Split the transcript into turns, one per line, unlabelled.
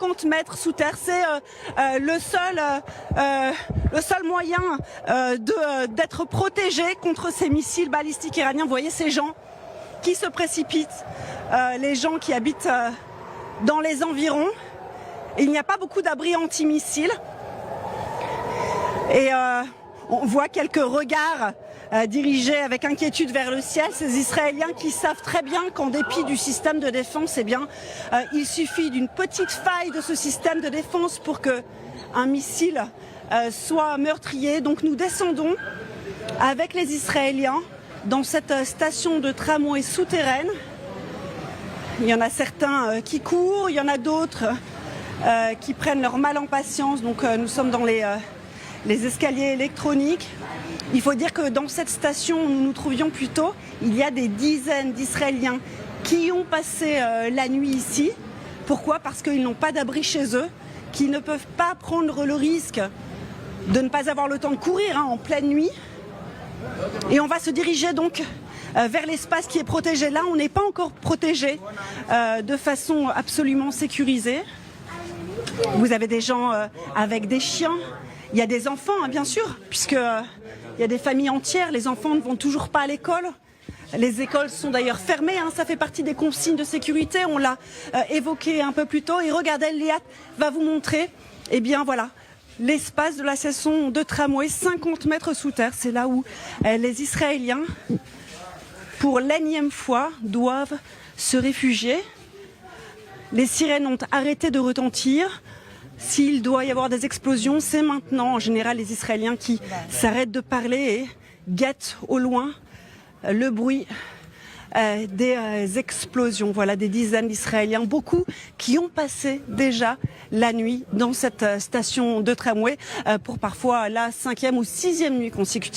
50 mètres sous terre. C'est le seul moyen d'être protégé contre ces missiles balistiques iraniens. Vous voyez ces gens qui se précipitent, les gens qui habitent dans les environs. Il n'y a pas beaucoup d'abris antimissiles. Et on voit quelques regards dirigés avec inquiétude vers le ciel. Ces Israéliens qui savent très bien qu'en dépit du système de défense, eh bien, il suffit d'une petite faille de ce système de défense pour qu'un missile soit meurtrier. Donc nous descendons avec les Israéliens dans cette station de tramway souterraine. Il y en a certains qui courent, il y en a d'autres qui prennent leur mal en patience. Donc nous sommes dans les escaliers électroniques. Il faut dire que dans cette station où nous nous trouvions plus tôt, il y a des dizaines d'Israéliens qui ont passé la nuit ici. Pourquoi? Parce qu'ils n'ont pas d'abri chez eux, qu'ils ne peuvent pas prendre le risque de ne pas avoir le temps de courir en pleine nuit. Et on va se diriger donc vers l'espace qui est protégé. Là, on n'est pas encore protégé de façon absolument sécurisée. Vous avez des gens avec des chiens. Il y a des enfants, bien sûr, puisque il y a des familles entières. Les enfants ne vont toujours pas à l'école. Les écoles sont d'ailleurs fermées. Ça fait partie des consignes de sécurité. On l'a évoqué un peu plus tôt. Et regardez, Liat va vous montrer, eh bien voilà, l'espace de la station de tramway, 50 mètres sous terre. C'est là où les Israéliens, pour l'énième fois, doivent se réfugier. Les sirènes ont arrêté de retentir. S'il doit y avoir des explosions, c'est maintenant en général les Israéliens qui s'arrêtent de parler et guettent au loin le bruit des explosions. Voilà des dizaines d'Israéliens, beaucoup qui ont passé déjà la nuit dans cette station de tramway pour parfois la 5e ou 6e nuit consécutive.